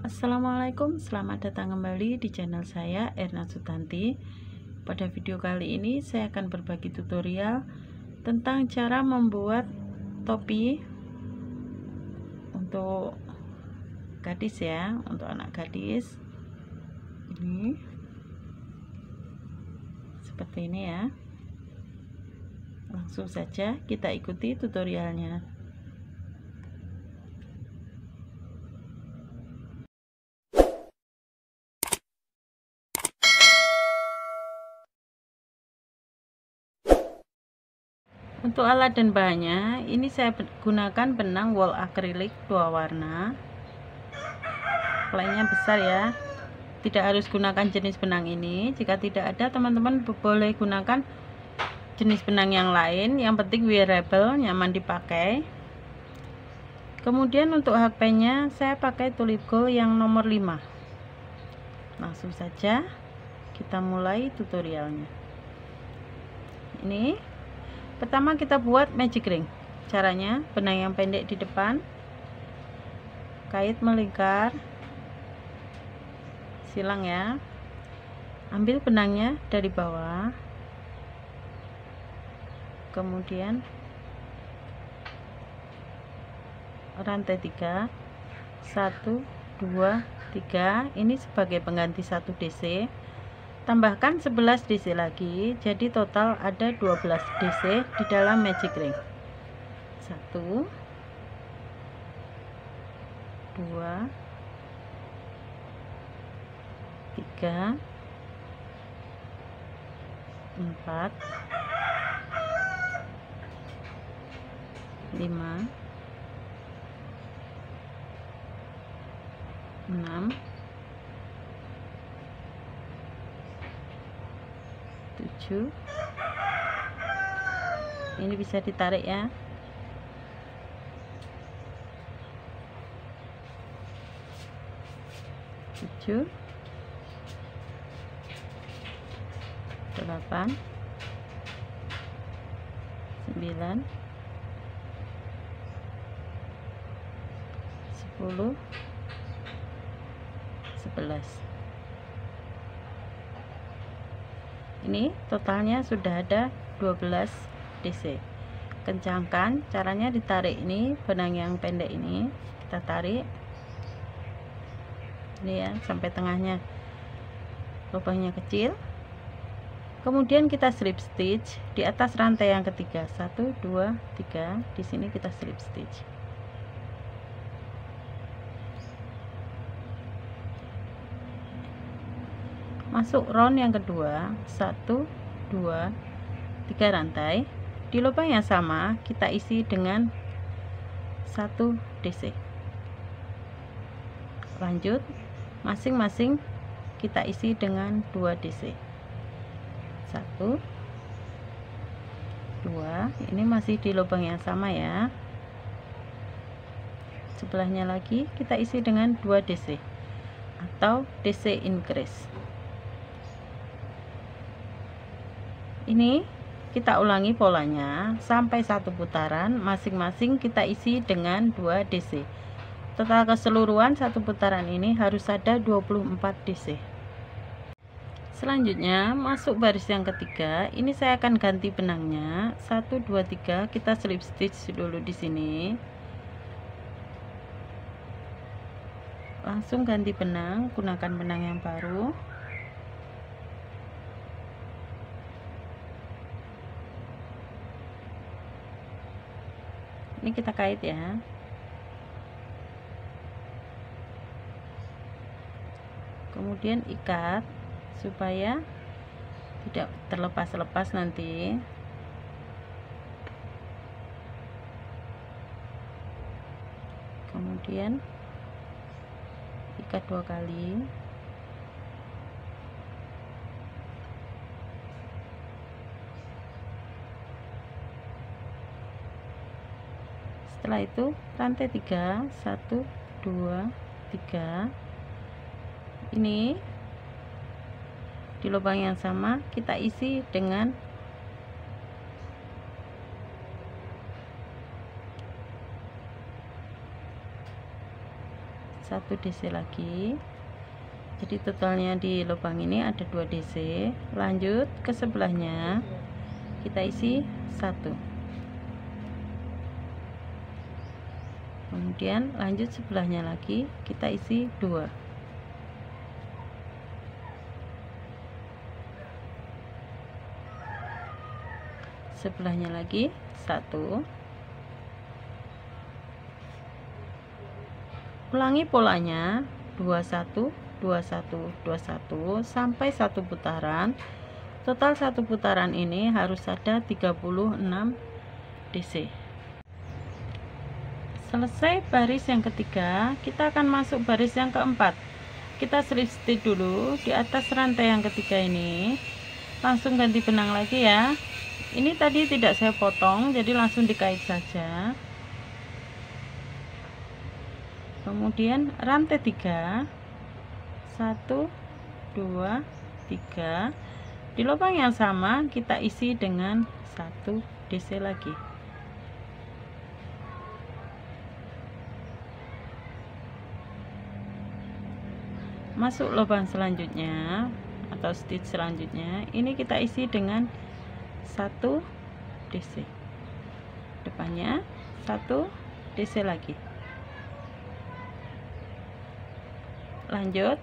Assalamualaikum, selamat datang kembali di channel saya, Erna Sutanti. Pada video kali ini saya akan berbagi tutorial tentang cara membuat topi untuk gadis ya, untuk anak gadis. Ini seperti ini ya. Langsung saja kita ikuti tutorialnya. Untuk alat dan bahannya, ini saya gunakan benang wol akrilik 2 warna. Pleknya besar ya. Tidak harus gunakan jenis benang ini. Jika tidak ada, teman-teman boleh gunakan jenis benang yang lain. Yang penting wearable, nyaman dipakai. Kemudian untuk HP-nya saya pakai tulip gold yang nomor 5. Langsung saja kita mulai tutorialnya. Ini pertama kita buat magic ring. Caranya, benang yang pendek di depan, kait melingkar, silang ya. Ambil benangnya dari bawah, kemudian rantai 3, 1, 2, 3. Ini sebagai pengganti 1 DC. Tambahkan 11 DC lagi, jadi total ada 12 DC di dalam magic ring. 1, 2, 3, 4, 5, 6, 7. Ini bisa ditarik ya. 7, 8, 9, 10, 11. Ini totalnya sudah ada 12 DC. Kencangkan, caranya ditarik ini benang yang pendek ini, kita tarik ini ya sampai tengahnya, lubangnya kecil. Kemudian kita slip stitch di atas rantai yang ketiga. 1, 2, 3. Di sini kita slip stitch. Masuk round yang kedua. 1, 2, 3 rantai. Di lubang yang sama kita isi dengan 1 DC. Lanjut, masing-masing kita isi dengan 2 DC. 1, 2. Ini masih di lubang yang sama ya. Sebelahnya lagi kita isi dengan 2 DC atau DC increase. Ini kita ulangi polanya sampai 1 putaran, masing-masing kita isi dengan 2 DC. Total keseluruhan 1 putaran ini harus ada 24 DC. Selanjutnya masuk baris yang ketiga. Ini saya akan ganti benangnya. 1, 2, 3. Kita slip stitch dulu di sini. Langsung ganti benang, gunakan benang yang baru. Ini kita kait ya. Kemudian ikat supaya tidak terlepas-lepas nanti. Kemudian ikat 2 kali. Setelah itu rantai 3, 1, 2, 3. Ini di lubang yang sama kita isi dengan 1 1 DC lagi. Jadi totalnya di lubang ini ada 2 DC. Lanjut ke sebelahnya, kita isi 1. Kemudian lanjut sebelahnya lagi, kita isi 2. Sebelahnya lagi 1. Ulangi polanya 21 21 21 sampai 1 putaran. Total 1 putaran ini harus ada 36 DC. Selesai baris yang ketiga, kita akan masuk baris yang keempat. Kita slip stitch dulu di atas rantai yang ketiga ini. Langsung ganti benang lagi ya. Ini tadi tidak saya potong, jadi langsung dikait saja. Kemudian rantai 3, 1 2 3. Di lubang yang sama kita isi dengan 1 DC lagi. Masuk lubang selanjutnya atau stitch selanjutnya, ini kita isi dengan 1 DC. Depannya 1 DC lagi. Lanjut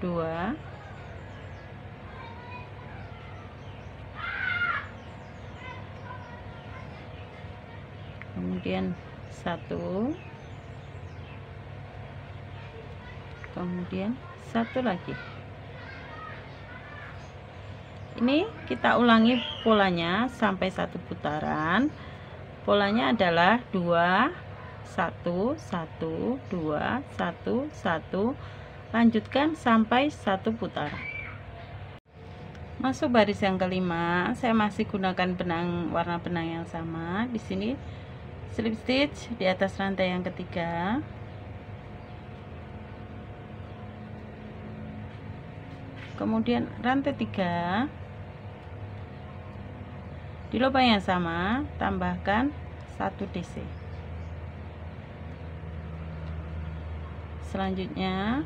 2, kemudian 1, kemudian 1 lagi. Ini kita ulangi polanya sampai 1 putaran. Polanya adalah 2 1 1 2 1 1. Lanjutkan sampai 1 putaran. Masuk baris yang kelima, saya masih gunakan benang warna benang yang sama. Di sini slip stitch di atas rantai yang ketiga. Kemudian rantai 3. Di lubang yang sama tambahkan 1 DC. Selanjutnya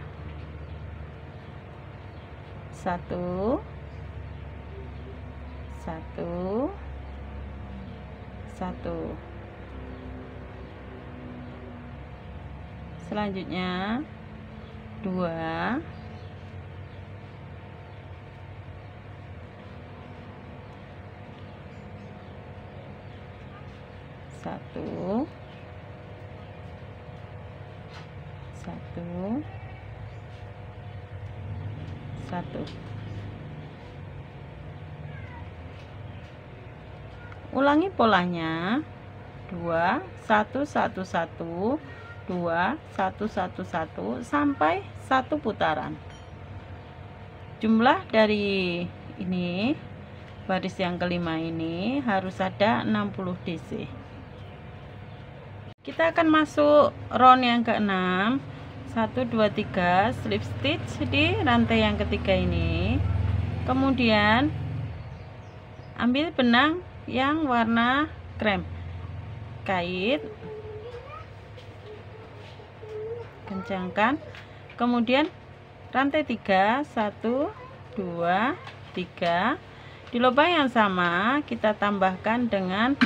1 1 1. Selanjutnya 2 1 1 1. Ulangi polanya 2 1 1 1 2 1 1 1 sampai 1 putaran. Jumlah dari ini baris yang kelima ini harus ada 60 DC. Kita akan masuk round yang ke-6. 1 2 3 slip stitch di rantai yang ketiga ini. Kemudian ambil benang yang warna krem, kait, kencangkan, kemudian rantai 3 1 2 3. Di lubang yang sama kita tambahkan dengan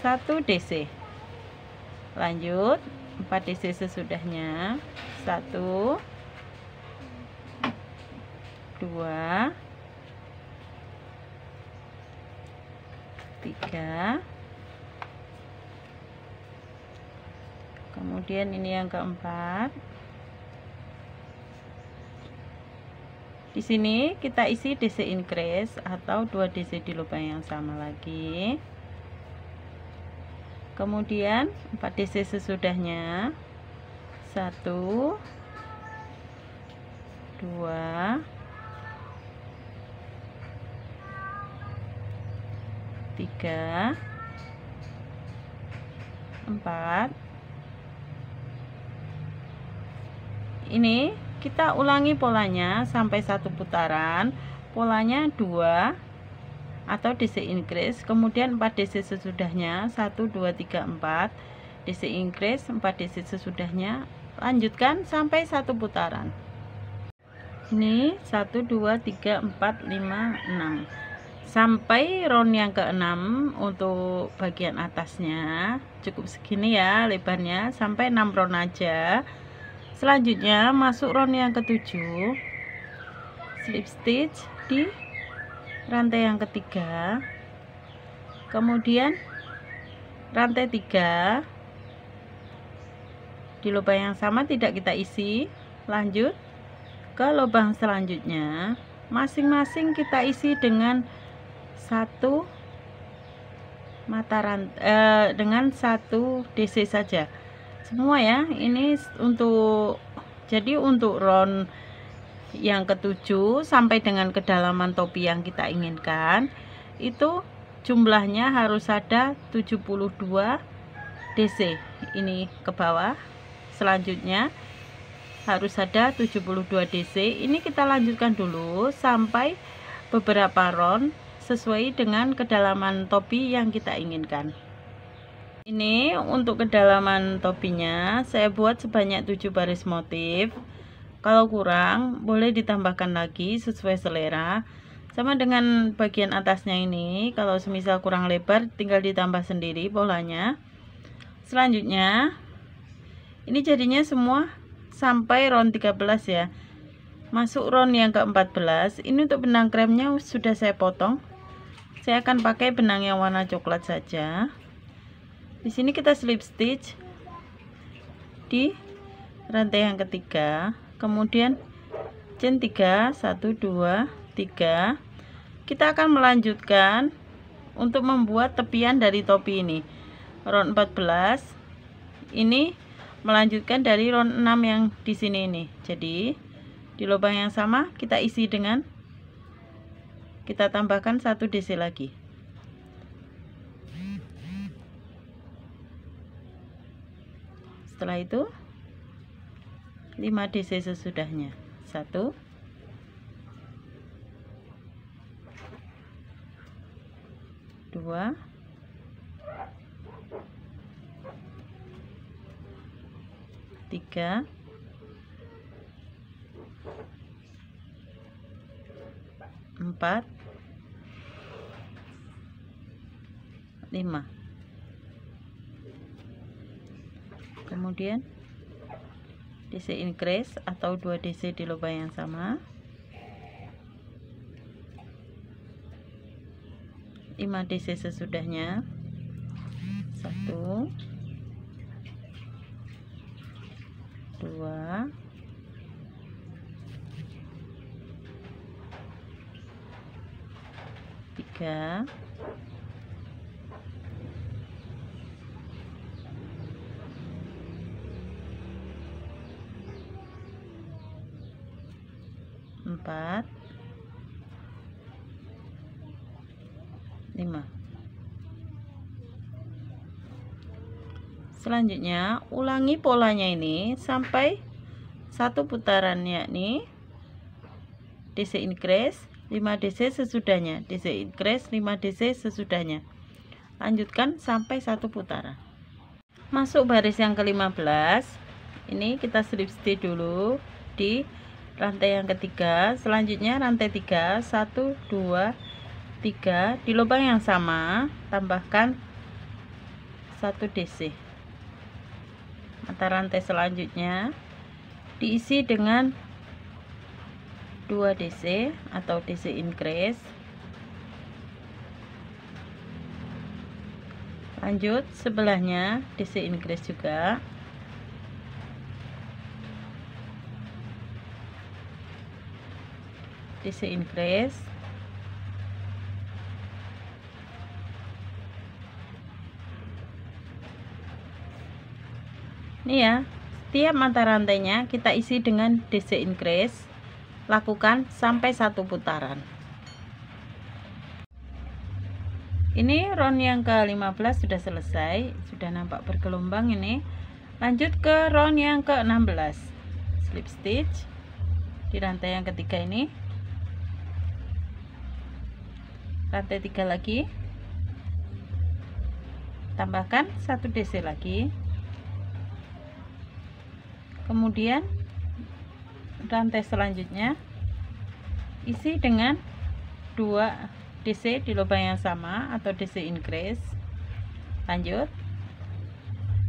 1 DC. Lanjut 4 DC sesudahnya. 1 2 3. Kemudian ini yang keempat. Di sini kita isi DC increase atau 2 DC di lubang yang sama lagi. Kemudian 4 DC sesudahnya. 1 2 3 4. Ini kita ulangi polanya sampai 1 putaran. Polanya 2 atau DC increase, kemudian 4 DC sesudahnya. 1 2 3 4 DC increase, 4 DC sesudahnya. Lanjutkan sampai satu putaran. Ini 1 2 3 4 5 6 sampai round yang ke-6. Untuk bagian atasnya cukup segini ya lebarnya, sampai 6 round aja. Selanjutnya masuk round yang ke-7, slip stitch di rantai yang ketiga, kemudian rantai 3 di lubang yang sama tidak kita isi. Lanjut ke lubang selanjutnya, masing-masing kita isi dengan satu mata rantai, dengan satu DC saja semua ya. Ini jadi untuk round yang ke-7 sampai dengan kedalaman topi yang kita inginkan itu jumlahnya harus ada 72 DC. Ini ke bawah, selanjutnya harus ada 72 DC. Ini kita lanjutkan dulu sampai beberapa round sesuai dengan kedalaman topi yang kita inginkan. Ini untuk kedalaman topinya saya buat sebanyak 7 baris motif. Kalau kurang boleh ditambahkan lagi sesuai selera. Sama dengan bagian atasnya ini, kalau semisal kurang lebar tinggal ditambah sendiri polanya. Selanjutnya ini jadinya semua sampai round 13 ya. Masuk round yang ke-14. Ini untuk benang kremnya sudah saya potong. Saya akan pakai benang yang warna coklat saja. Di sini kita slip stitch di rantai yang ketiga, kemudian chain 3 1 2 3. Kita akan melanjutkan untuk membuat tepian dari topi ini. Round 14 ini melanjutkan dari round 6 yang di sini ini. Jadi di lubang yang sama kita isi dengan, kita tambahkan 1 DC lagi. Setelah itu 5 DC sesudahnya. 1 2 3 4 5. Kemudian DC increase atau 2 DC di lubang yang sama. 5 DC sesudahnya. 1 2 3 4 5. Selanjutnya ulangi polanya ini sampai satu putaran, yakni DC increase 5 DC sesudahnya, DC increase 5 DC sesudahnya. Lanjutkan sampai satu putaran. Masuk baris yang ke-15. Ini kita slip stitch dulu di rantai yang ketiga. Selanjutnya rantai 3 1 2 3 di lubang yang sama tambahkan 1 DC. Mata rantai selanjutnya diisi dengan 2 DC atau DC increase. Lanjut sebelahnya DC increase juga. DC increase. Ini ya, setiap mata rantainya kita isi dengan DC increase. Lakukan sampai satu putaran. Ini round yang ke-15 sudah selesai, sudah nampak bergelombang ini. Lanjut ke round yang ke-16. Slip stitch di rantai yang ketiga ini. Rantai 3 lagi. Tambahkan 1 DC lagi. Kemudian rantai selanjutnya isi dengan 2 DC di lubang yang sama atau DC increase. Lanjut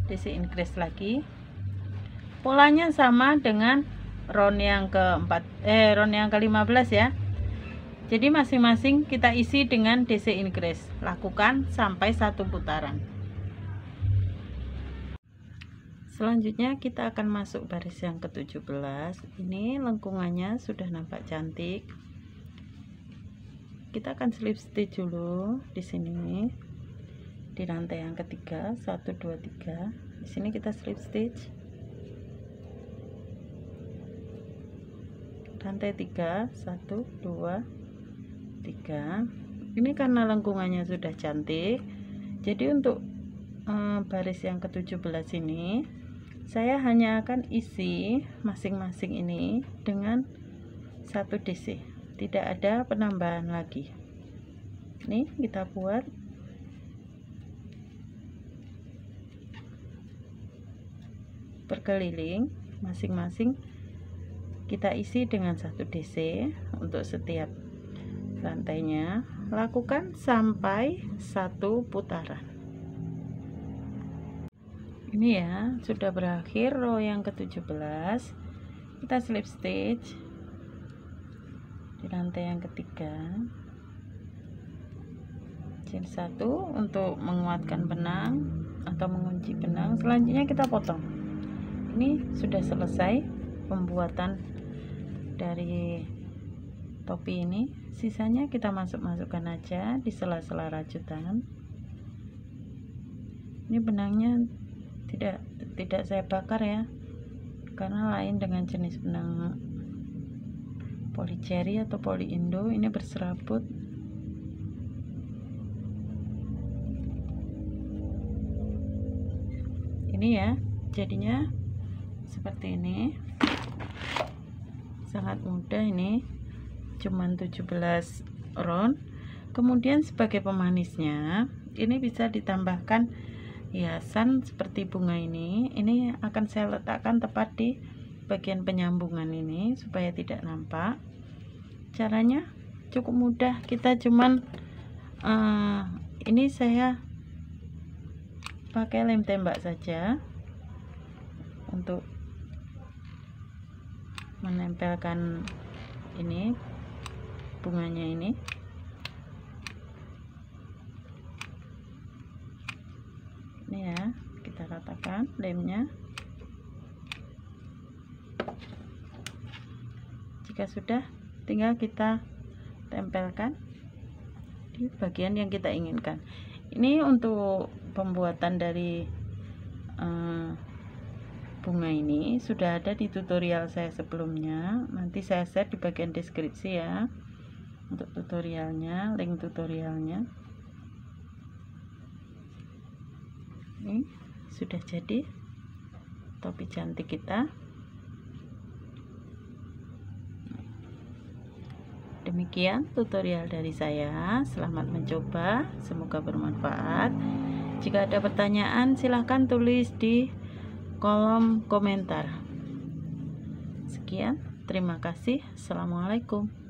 DC increase lagi, polanya sama dengan round yang round yang ke-15 ya. Jadi masing-masing kita isi dengan DC increase, lakukan sampai 1 putaran. Selanjutnya kita akan masuk baris yang ke-17. Ini lengkungannya sudah nampak cantik. Kita akan slip stitch dulu di sini di rantai yang ketiga, 1 2 3. Di sini kita slip stitch. Rantai 3, 1 2 3. Ini karena lengkungannya sudah cantik, jadi untuk baris yang ke-17 ini saya hanya akan isi masing-masing ini dengan 1 DC, tidak ada penambahan lagi. Ini kita buat berkeliling, masing-masing kita isi dengan 1 DC untuk setiap rantainya, lakukan sampai 1 putaran. Ini ya, sudah berakhir row yang ke-17. Kita slip stitch di rantai yang ketiga, chain 1 untuk menguatkan benang atau mengunci benang. Selanjutnya kita potong. Ini sudah selesai pembuatan dari topi ini. Sisanya kita masukkan aja di sela-sela rajutan. Ini benangnya tidak saya bakar ya, karena lain dengan jenis benang poli cherry atau poli indo. Ini berserabut. Ini ya, jadinya seperti ini, sangat mudah. Ini cuman 17 round. Kemudian sebagai pemanisnya, ini bisa ditambahkan hiasan seperti bunga ini. Ini akan saya letakkan tepat di bagian penyambungan ini supaya tidak nampak. Caranya cukup mudah, kita cuman ini saya pakai lem tembak saja untuk menempelkan ini bunganya ini. Ini ya, kita ratakan lemnya. Jika sudah, tinggal kita tempelkan di bagian yang kita inginkan. Ini untuk pembuatan dari bunga ini sudah ada di tutorial saya sebelumnya. Nanti saya share di bagian deskripsi ya, untuk tutorialnya, link tutorialnya. Ini sudah jadi topi cantik kita. Demikian tutorial dari saya. Selamat mencoba, semoga bermanfaat. Jika ada pertanyaan silahkan tulis di kolom komentar. Sekian, terima kasih. Assalamualaikum.